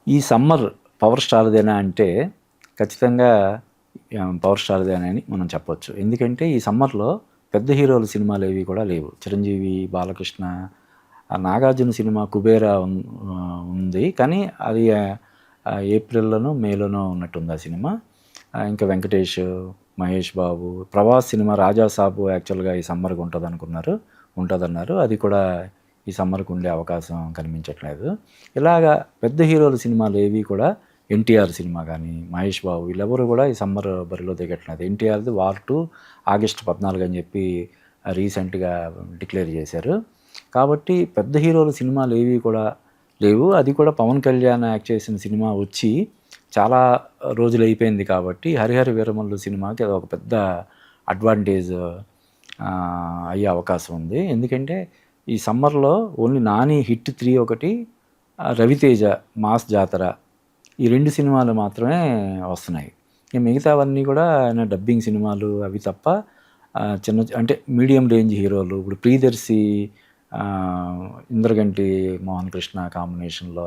ఈ summer power స్టార్‌దేనా అంటే ఖచ్చితంగా పవర్ స్టార్‌దేనా అని మనం చెప్పొచ్చు. ఎందుకంటే ఈ సమ్మర్‌లో పెద్ద హీరోల సినిమాలేవి కూడా లేవు. 'చిరంజీవి', 'బాలకృష్ణ', 'నాగార్జున' సినిమా 'కుబేరా' ఉంది. కానీ అది ఏప్రిల్‌లోనో, మేలోనో ఉన్నట్టుంది ఆ సినిమా. ఇంకా 'వెంకటేష్', 'మహేష్ బాబు', 'ప్రభాస్' సినిమా 'రాజా సాబ్' యాక్చువల్‌గా ఈ సమ్మర్‌కి ఉంటదన్నారు. అది కూడా ఈ సమ్మర్‌కి ఉండే అవకాశం కనిపించట్లేదు. ఇలాగా పెద్ద హీరోల సినిమాలేవి కూడా 'ఎన్టీఆర్' సినిమా గానీ, 'మహేష్ బాబు' వీళ్ళెవరు కూడా ఈ సమ్మర్ బరిలో దిగట్లేదు. 'ఎన్టీఆర్‌ది' 'వార్ 2' ఆగస్టు 14 అని చెప్పి రీసెంట్‌గా డిక్లేర్ చేశారు. కాబట్టి పెద్ద హీరోల సినిమాలేవి కూడా లేవు. అది కూడా పవన్ కళ్యాణ్ యాక్ట్ చేసిన సినిమా వచ్చి చాలా రోజులైపోయింది కాబట్టి 'హరిహర వీరమల్లు' సినిమాకి అదొక పెద్ద అడ్వాంటేజ్ అయ్యే అవకాశం ఉంది. ఎందుకంటే ఈ సమ్మర్‌లో ఓన్లీ 'నాని హిట్ 3' ఒకటి, 'రవితేజ' 'మాస్ జాతర' ఈ 2 సినిమాలు మాత్రమే వస్తున్నాయి. ఇక మిగతావన్నీ కూడా డబ్బింగ్ సినిమాలు అవి తప్ప అంటే మీడియం రేంజ్ హీరోలు ఇప్పుడు 'ప్రియదర్శి' 'ఇంద్రగంటి మోహన్ కృష్ణ' కాంబినేషన్‌లో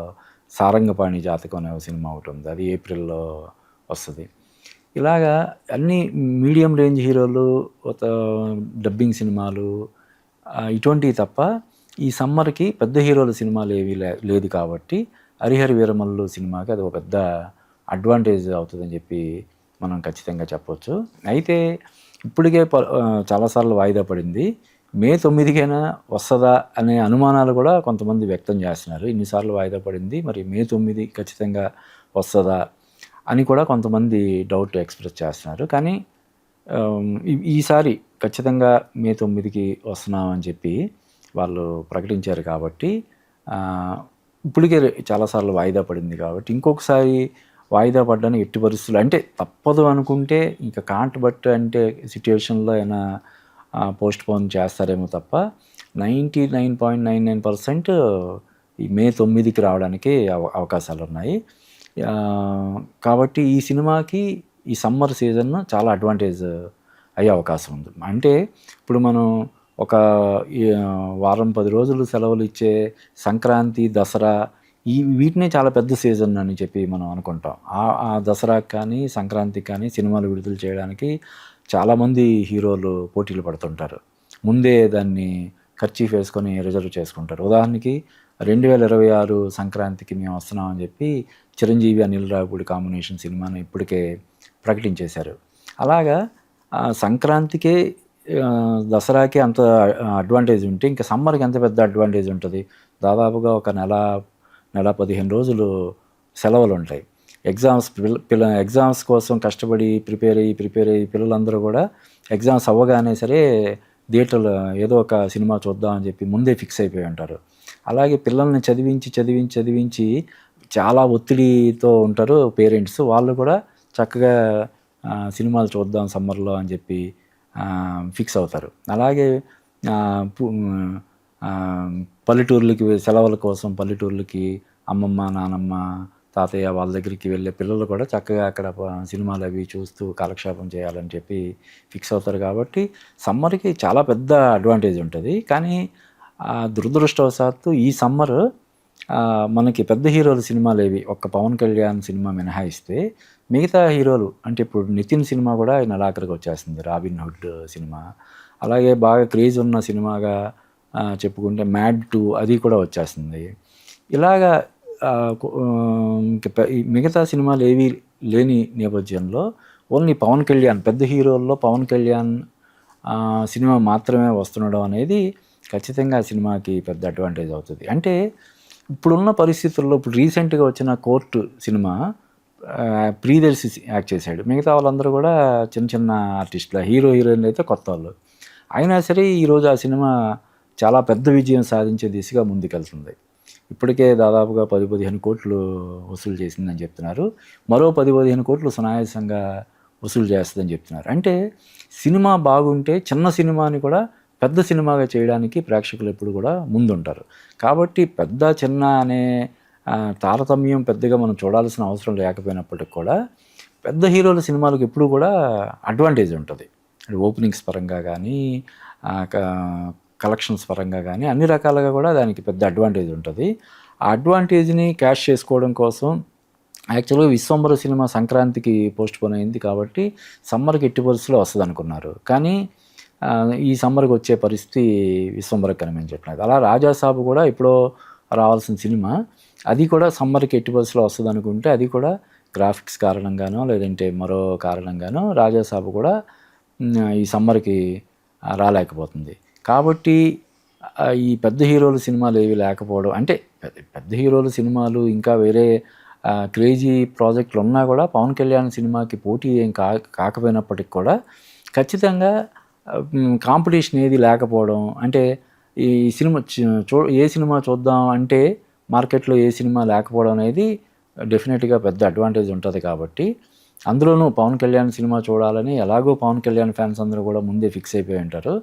'సారంగపాణి జాతకం' అనే ఒక సినిమా ఒకటుంది. అది ఏప్రిల్‌లో వస్తది. ఇలాగా అన్నీ మీడియం రేంజ్ హీరోలు డబ్బింగ్ సినిమాలు ఇటువంటివి తప్ప ఈ సమ్మర్‌కి పెద్ద హీరోల సినిమాలేవి లేదు కాబట్టి 'హరిహర వీరమల్లు' సినిమాకి అది ఒక పెద్ద అడ్వాంటేజ్ అవుతదని చెప్పి మనం ఖచ్చితంగా చెప్పొచ్చు. అయితే ఇప్పటికే చాలా సార్లు వాయిదా పడింది. మే 9కైనా వస్తదా అనే అనుమానాలు కూడా కొంతమంది వ్యక్తం చేస్తున్నారు. ఇన్ని సార్లు వాయిదా పడింది. మరి మే 9 ఖచ్చితంగా వస్తదా అని కూడా కొంతమంది డౌట్ ఎక్స్‌ప్రెస్ చేస్తున్నారు. కానీ ఈసారి ఖచ్చితంగా మే 9కి వస్తున్నామని చెప్పి వాళ్ళు ప్రకటించారు కాబట్టి ఇప్పటికే చాలా సార్లు వాయిదా పడింది కాబట్టి ఇంకొకసారి వాయిదా పడ్డానికి ఎట్టి పరిస్థితులు అంటే తప్పదు అనుకుంటే ఇంకా కాంట్ బట్ అంటే సిట్యుయేషన్‌లో అయినా పోస్ట్‌పోన్ చేస్తారేమో తప్ప 99.99% ఈ మే 9కి రావడానికి అవకాశాలున్నాయి. కాబట్టి ఈ సినిమాకి ఈ సమ్మర్ సీజన్ చాలా అడ్వాంటేజ్ అయ్యే అవకాశం ఉంది. అంటే ఇప్పుడు మనం ఒక వారం 10 రోజులు సెలవులు ఇచ్చే సంక్రాంతి, దసరా వీటినే చాలా పెద్ద సీజన్ అని చెప్పి మనం అనుకుంటాం. ఆ దసరాకి కానీ, సంక్రాంతికి కానీ సినిమాలు విడుదల చేయడానికి చాలామంది హీరోలు పోటీలు పడుతుంటారు. ముందే దాన్ని ఖర్చీఫ్ వేసుకొని రిజర్వ్ చేసుకుంటారు. ఉదాహరణకి 2026 సంక్రాంతికి మేము వస్తున్నామని చెప్పి చిరంజీవి, అనిల్ రావిపూడి కాంబినేషన్ సినిమాని ఇప్పటికే ప్రకటించేశారు. అలాగా సంక్రాంతికే దసరాకి అంత అడ్వాంటేజ్ ఉంటే ఇంకా సమ్మర్‌కి ఎంత పెద్ద అడ్వాంటేజ్ ఉంటది. దాదాపుగా ఒక నెల 15 రోజులు సెలవులుంటాయి. ఎగ్జామ్స్ కోసం కష్టపడి ప్రిపేర్ అయ్యి పిల్లలందరూ కూడా ఎగ్జామ్స్ అవ్వగానే సరే థియేటర్‌లో ఏదో ఒక సినిమా చూద్దామని చెప్పి ముందే ఫిక్స్ అయిపోయి ఉంటారు. అలాగే పిల్లల్ని చదివించి చాలా ఒత్తిడితో ఉంటారు పేరెంట్స్. వాళ్ళు కూడా చక్కగా సినిమాలు చూద్దాం సమ్మర్‌లో అని చెప్పి ఫిక్స్ అవుతారు. అలాగే పల్లెటూర్లకి సెలవుల కోసం పల్లెటూర్లకి అమ్మమ్మ, నానమ్మ, తాతయ్య వాళ్ళ దగ్గరికి వెళ్ళే పిల్లలు కూడా చక్కగా అక్కడ సినిమాలు అవి చూస్తూ కాలక్షేపం చేయాలని చెప్పి ఫిక్స్ అవుతారు కాబట్టి సమ్మర్‌కి చాలా పెద్ద అడ్వాంటేజ్ ఉంటది. కానీ దురదృష్టవశాత్తు ఈ సమ్మర్ మనకి పెద్ద హీరోల సినిమాలేవి ఒక్క పవన్ కళ్యాణ్ సినిమా మినహాయిస్తే మిగతా హీరోలు అంటే ఇప్పుడు నితిన్ సినిమా కూడా ఈ నెలాఖరుకి వచ్చేస్తుంది 'రాబిన్ హుడ్' సినిమా. అలాగే బాగా క్రేజ్ ఉన్న సినిమాగా చెప్పుకుంటే 'మ్యాడ్ 2' అది కూడా వచ్చేస్తుంది. ఇలాగా ఈ మిగతా సినిమాలు ఏవి లేని నేపథ్యంలో ఓన్లీ పవన్ కళ్యాణ్ పెద్ద హీరోల్లో పవన్ కళ్యాణ్ సినిమా మాత్రమే వస్తుండడం అనేది ఖచ్చితంగా ఆ సినిమాకి పెద్ద అడ్వాంటేజ్ అవుతుంది. అంటే ఇప్పుడున్న పరిస్థితుల్లో ఇప్పుడు రీసెంట్‌గా వచ్చిన 'కోర్టు' సినిమా 'ప్రియదర్శి' యాక్ట్ చేశాడు. మిగతా వాళ్ళందరూ కూడా చిన్న ఆర్టిస్టులు. హీరోయిన్లు అయితే కొత్తోళ్ళు. అయినా సరే ఈరోజు ఆ సినిమా చాలా పెద్ద విజయం సాధించే దిశగా ముందుకెళ్తుంది. ఇప్పటికే దాదాపుగా 10-15 కోట్లు వసూలు చేసిందని చెప్తున్నారు. మరో 10-15 కోట్లు సునాయాసంగా వసూలు చేస్తదని చెప్తున్నారు. అంటే సినిమా బాగుంటే చిన్న సినిమాని కూడా పెద్ద సినిమాగా చేయడానికి ప్రేక్షకులు ఎప్పుడు కూడా ముందుంటారు. కాబట్టి పెద్ద, చిన్న అనే తారతమ్యం పెద్దగా మనం చూడాల్సిన అవసరం లేకపోయినప్పటికి కూడా పెద్ద హీరోల సినిమాలకు ఎప్పుడూ కూడా అడ్వాంటేజ్ ఉంటది. ఓపెనింగ్స్ పరంగా కానీ, కలెక్షన్స్ పరంగా కానీ అన్ని రకాలుగా కూడా దానికి పెద్ద అడ్వాంటేజ్ ఉంటది. ఆ అడ్వాంటేజ్‌ని క్యాష్ చేసుకోవడం కోసం యాక్చువల్‌గా 'విశ్వంబర' సినిమా సంక్రాంతికి పోస్ట్‌పోన్ అయింది కాబట్టి సమ్మర్‌కి ఎట్టి పరిస్థితిలో వస్తదనుకున్నారు. కానీ ఈ సమ్మర్‌కి వచ్చే పరిస్థితి 'విశ్వంబర'కి కనిపించట్లేదు. అలా 'రాజా సాబ్' కూడా ఎప్పుడో రావాల్సిన సినిమా. అది కూడా సమ్మర్‌కి ఎట్టి పరిస్థితిలో వస్తదనుకుంటే అది కూడా గ్రాఫిక్స్ కారణంగానో, లేదంటే మరో కారణంగానో 'రాజా సాబ్' కూడా ఈ సమ్మర్‌కి రాలేకపోతుంది. కాబట్టి ఈ పెద్ద హీరోల సినిమాలేవి లేకపోవడం అంటే పెద్ద హీరోల సినిమాలు ఇంకా వేరే క్రేజీ ప్రాజెక్టులున్నా కూడా 'పవన్ కళ్యాణ్' సినిమాకి పోటీ ఏం కాకపోయినప్పటికి కూడా ఖచ్చితంగా కాంపిటీషన్ ఏది లేకపోవడం అంటే ఈ సినిమా ఏ సినిమా చూద్దాం అంటే మార్కెట్‌లో ఏ సినిమా లేకపోవడం అనేది డెఫినెట్‌గా పెద్ద అడ్వాంటేజ్ ఉంటది కాబట్టి, అందులోనూ 'పవన్ కళ్యాణ్' సినిమా చూడాలని ఎలాగో 'పవన్ కళ్యాణ్' ఫ్యాన్స్ అందరూ కూడా ముందే ఫిక్స్ అయిపోయి ఉంటారు.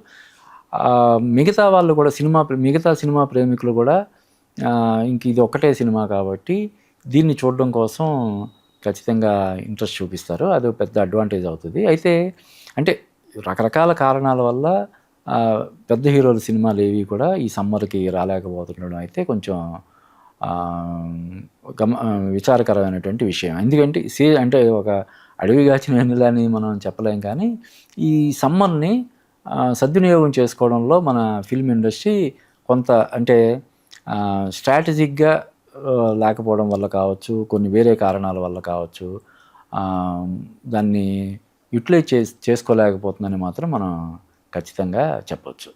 మిగతా వాళ్ళు కూడా మిగతా సినిమా ప్రేమికులు కూడా ఇంక ఇది ఒక్కటే సినిమా కాబట్టి దీన్ని చూడడం కోసం ఖచ్చితంగా ఇంట్రెస్ట్ చూపిస్తారు. అది పెద్ద అడ్వాంటేజ్ అవుతది. అయితే అంటే రకరకాల కారణాల వల్ల పెద్ద హీరోల సినిమాలేవి కూడా ఈ సమ్మర్‌కి రాలేకపోతుండడం అయితే కొంచెం విచారకరమైనటువంటి విషయం. ఎందుకంటే అంటే ఒక అడవి గాచిన వెన్నెలని మనం చెప్పలేం కానీ, ఈ సమ్మర్‌ని సద్వినియోగం చేసుకోవడంలో మన ఫిల్మ్ ఇండస్ట్రీ కొంత అంటే స్ట్రాటజిక్‌గా లేకపోవడం వల్ల కావచ్చు, కొన్ని వేరే కారణాల వల్ల కావచ్చు, దాన్ని యుటిలైజ్ చేసుకోలేకపోతుందని మాత్రం మనం ఖచ్చితంగా చెప్పొచ్చు.